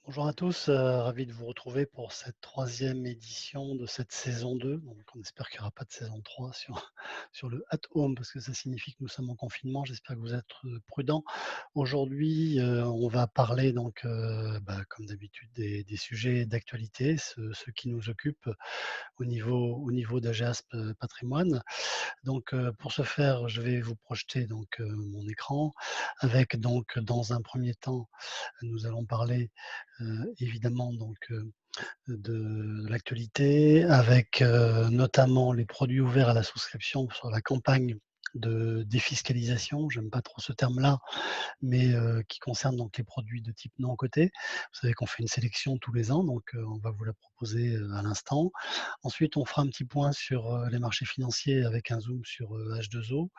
Bonjour à tous, ravi de vous retrouver pour cette troisième édition de cette saison 2. Donc on espère qu'il n'y aura pas de saison 3 sur sur le at home parce que ça signifie que nous sommes en confinement. J'espère que vous êtes, prudents. Aujourd'hui, on va parler donc, comme d'habitude des sujets d'actualité, ceux qui nous occupent au niveau d'Ageasp, Patrimoine. Donc, pour ce faire, je vais vous projeter donc, mon écran avec donc dans un premier temps, nous allons parler, évidemment donc, de l'actualité avec, notamment les produits ouverts à la souscription sur la campagne de défiscalisation. J'aime pas trop ce terme-là, mais qui concerne donc les produits de type non cotés. Vous savez qu'on fait une sélection tous les ans, donc on va vous la proposer, à l'instant. Ensuite, on fera un petit point sur, les marchés financiers avec un zoom sur, H2O.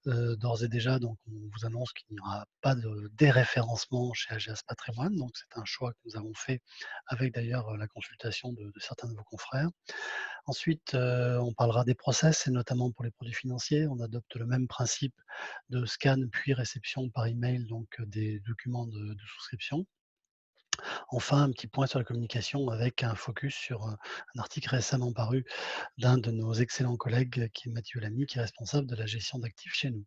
D'ores et déjà, donc on vous annonce qu'il n'y aura pas de déréférencement chez Ageas Patrimoine, donc c'est un choix que nous avons fait avec d'ailleurs, la consultation de certains de vos confrères. Ensuite, on parlera des process et notamment pour les produits financiers. On adopte le même principe de scan puis réception par email donc, des documents de souscription. Enfin, un petit point sur la communication avec un focus sur, un article récemment paru d'un de nos excellents collègues qui est Mathieu Lamy, qui est responsable de la gestion d'actifs chez nous.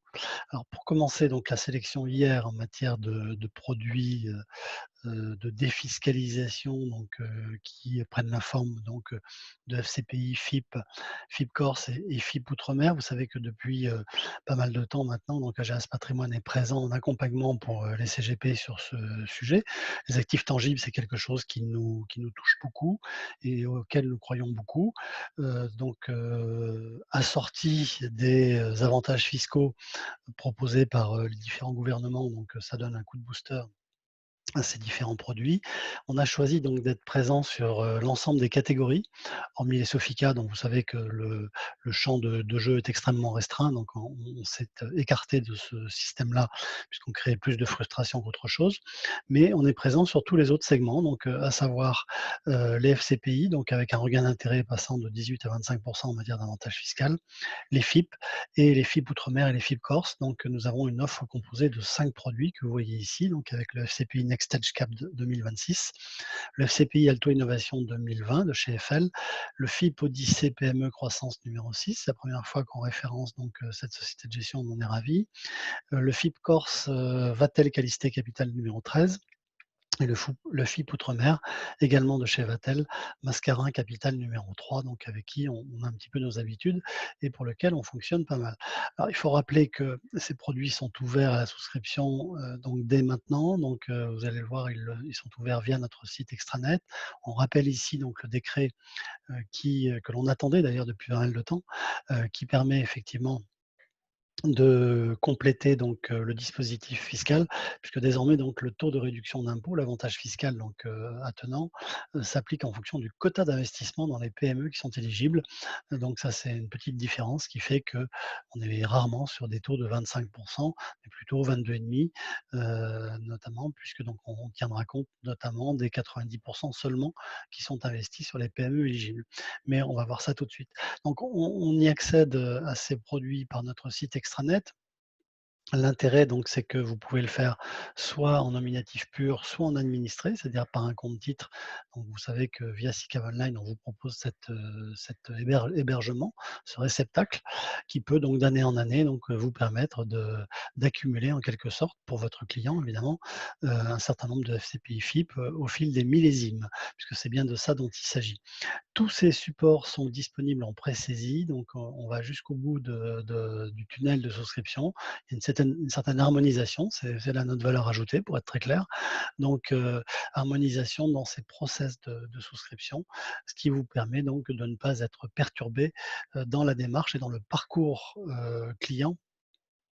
Alors pour commencer donc la sélection hier en matière de produits, de défiscalisation donc qui prennent la forme donc de FCPI, FIP, FIP Corse et FIP Outre-mer. Vous savez que depuis, pas mal de temps maintenant, donc Ageas Patrimoine est présent en accompagnement pour, les CGP sur ce sujet. Les actifs tangibles, c'est quelque chose qui nous touche beaucoup et auquel nous croyons beaucoup. Assorti des, avantages fiscaux proposés par, les différents gouvernements, donc ça donne un coup de booster à ces différents produits. On a choisi donc d'être présent sur, l'ensemble des catégories, hormis les Sofica dont vous savez que le champ de jeu est extrêmement restreint, donc on s'est, écarté de ce système-là, puisqu'on créait plus de frustration qu'autre chose. Mais on est présent sur tous les autres segments, donc, à savoir, les FCPI, donc avec un regain d'intérêt passant de 18 à 25 en matière d'avantage fiscal, les FIP et les FIP Outre-mer et les FIP Corse. Donc, nous avons une offre composée de 5 produits que vous voyez ici, donc avec le FCPI Next Edge Cap de 2026, le FCPI Alto Innovation 2020 de chez FL, le FIP Odyssée PME Croissance numéro 6, c'est la première fois qu'on référence donc cette société de gestion, on en est ravis. Le FIP Corse Vatel Qualité Capital numéro 13 et le FIP Outre-mer, également de chez Vatel, Mascarin Capital numéro 3, donc avec qui on a un petit peu nos habitudes et pour lequel on fonctionne pas mal. Alors il faut rappeler que ces produits sont ouverts à la souscription, donc dès maintenant, donc vous allez le voir, ils sont ouverts via notre site extranet. On rappelle ici donc le décret, que l'on attendait d'ailleurs depuis pas mal de temps, qui permet effectivement de compléter donc le dispositif fiscal, puisque désormais donc le taux de réduction d'impôt, l'avantage fiscal donc attenant, s'applique en fonction du quota d'investissement dans les PME qui sont éligibles. Donc ça, c'est une petite différence qui fait qu'on est rarement sur des taux de 25 mais plutôt 22,5 notamment puisque donc on tiendra compte notamment des 90 seulement qui sont investis sur les PME éligibles. Mais on va voir ça tout de suite. Donc on y accède, à ces produits par notre site extranet. L'intérêt donc, c'est que vous pouvez le faire soit en nominatif pur, soit en administré, c'est-à-dire par un compte titre. Donc vous savez que via SICAV Online, on vous propose cet hébergement, ce réceptacle qui peut donc d'année en année donc, vous permettre d'accumuler en quelque sorte pour votre client évidemment, un certain nombre de FCPI FIP, au fil des millésimes, puisque c'est bien de ça dont il s'agit. Tous ces supports sont disponibles en pré-saisie, donc on va jusqu'au bout du tunnel de souscription. Il y a une certaine harmonisation, c'est là notre valeur ajoutée pour être très clair. Donc harmonisation dans ces process de souscription, ce qui vous permet donc de ne pas être perturbé, dans la démarche et dans le parcours, client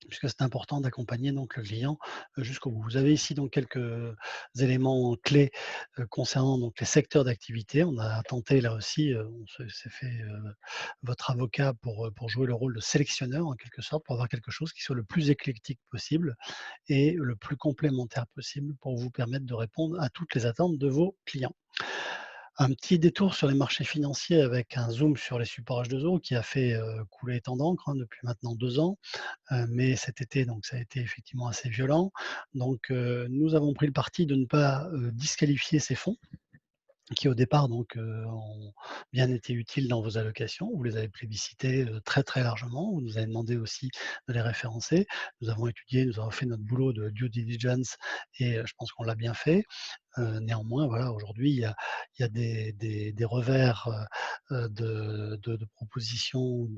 puisque c'est important d'accompagner donc le client, jusqu'au bout. Vous avez ici donc quelques éléments clés, concernant donc les secteurs d'activité. On a tenté là aussi, on s'est fait, votre avocat pour jouer le rôle de sélectionneur en quelque sorte, pour avoir quelque chose qui soit le plus éclectique possible et le plus complémentaire possible pour vous permettre de répondre à toutes les attentes de vos clients. Un petit détour sur les marchés financiers avec un zoom sur les supports H2O qui a fait, couler tant d'encre, hein, depuis maintenant 2 ans. Mais cet été, donc ça a été effectivement assez violent. Donc, nous avons pris le parti de ne pas, disqualifier ces fonds qui au départ donc, ont bien été utiles dans vos allocations. Vous les avez plébiscités, très, très largement. Vous nous avez demandé aussi de les référencer. Nous avons étudié, nous avons fait notre boulot de due diligence et je pense qu'on l'a bien fait. Néanmoins, voilà, aujourd'hui, il y a des revers, de propositions ou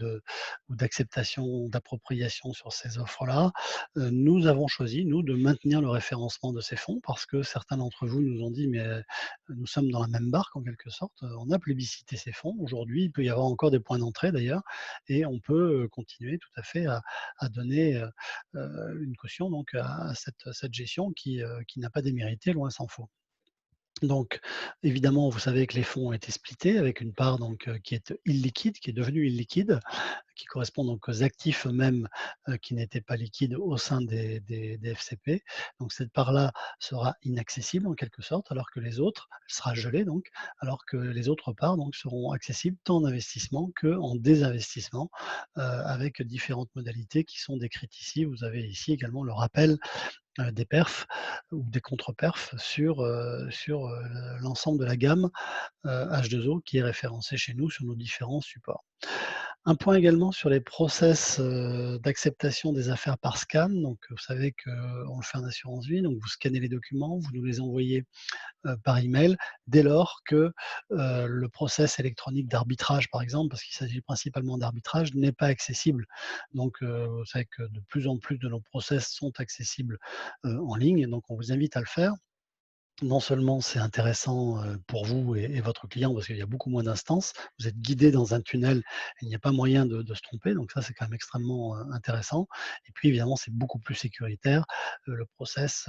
d'acceptation, d'appropriation sur ces offres-là. Nous avons choisi, nous, de maintenir le référencement de ces fonds parce que certains d'entre vous nous ont dit: «Mais, nous sommes dans la même barque en quelque sorte, on a plébiscité ces fonds. Aujourd'hui, il peut y avoir encore des points d'entrée d'ailleurs et on peut, continuer tout à fait à donner, une caution donc à cette gestion qui n'a pas démérité, loin s'en faut». Donc évidemment, vous savez que les fonds ont été splittés avec une part donc, qui est illiquide, qui est devenue illiquide, qui correspond donc aux actifs eux-mêmes, qui n'étaient pas liquides au sein des FCP. Donc cette part-là sera inaccessible en quelque sorte, alors que les autres elle sera gelée donc, alors que les autres parts donc seront accessibles tant en investissement qu'en désinvestissement, avec différentes modalités qui sont décrites ici. Vous avez ici également le rappel des perfs ou des contre-perfs sur l'ensemble de la gamme, H2O qui est référencée chez nous sur nos différents supports. Un point également sur les process, d'acceptation des affaires par scan. Donc, vous savez qu'on le fait en assurance vie, donc vous scannez les documents, vous nous les envoyez par email dès lors que, le process électronique d'arbitrage, par exemple, parce qu'il s'agit principalement d'arbitrage, n'est pas accessible. Donc, vous savez que de plus en plus de nos process sont accessibles, en ligne, donc on vous invite à le faire. Non seulement c'est intéressant, pour vous et votre client parce qu'il y a beaucoup moins d'instances, vous êtes guidé dans un tunnel, il n'y a pas moyen de se tromper, donc ça c'est quand même extrêmement, intéressant et puis évidemment c'est beaucoup plus sécuritaire, le process,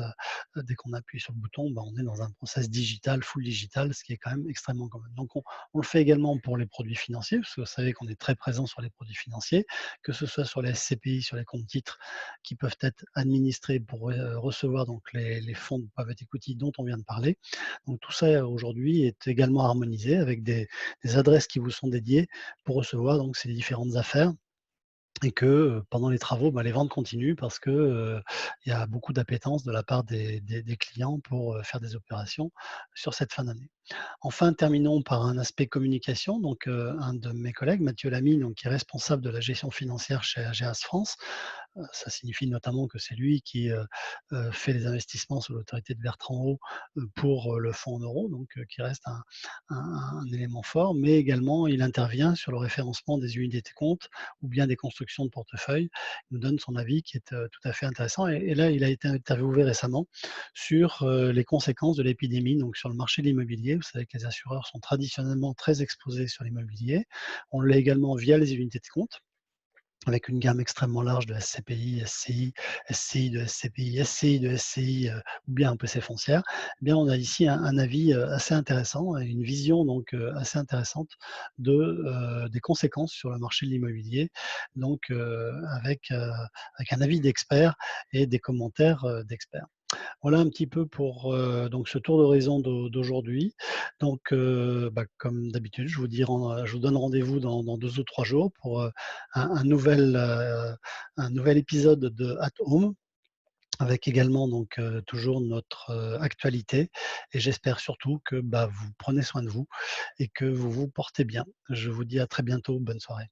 dès qu'on appuie sur le bouton, bah, on est dans un process digital, full digital, ce qui est quand même extrêmement commode. Donc on le fait également pour les produits financiers, parce que vous savez qu'on est très présent sur les produits financiers, que ce soit sur les SCPI, sur les comptes titres qui peuvent être administrés pour, recevoir donc les fonds de private equity dont on vient de parler. Donc tout ça aujourd'hui est également harmonisé avec des adresses qui vous sont dédiées pour recevoir donc ces différentes affaires et que, pendant les travaux, bah, les ventes continuent parce que, il y a beaucoup d'appétence de la part des clients pour, faire des opérations sur cette fin d'année. Enfin, terminons par un aspect communication. Donc, un de mes collègues, Mathieu Lamy, donc qui est responsable de la gestion financière chez Ageas France. Ça signifie notamment que c'est lui qui, fait les investissements sous l'autorité de Bertrand Haut, pour, le fonds en euros, donc qui reste un élément fort. Mais également, il intervient sur le référencement des unités de compte ou bien des constructions de portefeuille. Il nous donne son avis qui est, tout à fait intéressant et là, il a été interviewé récemment sur, les conséquences de l'épidémie, donc sur le marché de l'immobilier. Vous savez que les assureurs sont traditionnellement très exposés sur l'immobilier. On l'est également via les unités de compte avec une gamme extrêmement large de SCPI, SCI, SCI de SCPI, SCI de SCI, ou bien un PC foncière. Eh bien, on a ici un avis, assez intéressant et une vision donc, assez intéressante des conséquences sur le marché de l'immobilier. Donc, avec un avis d'expert et des commentaires, d'experts. Voilà un petit peu pour, donc ce tour d'horizon d'aujourd'hui. Donc, bah, comme d'habitude, je vous donne rendez-vous dans 2 ou 3 jours pour, un nouvel épisode de At Home avec également donc, toujours notre, actualité et j'espère surtout que, bah, vous prenez soin de vous et que vous vous portez bien. Je vous dis à très bientôt. Bonne soirée.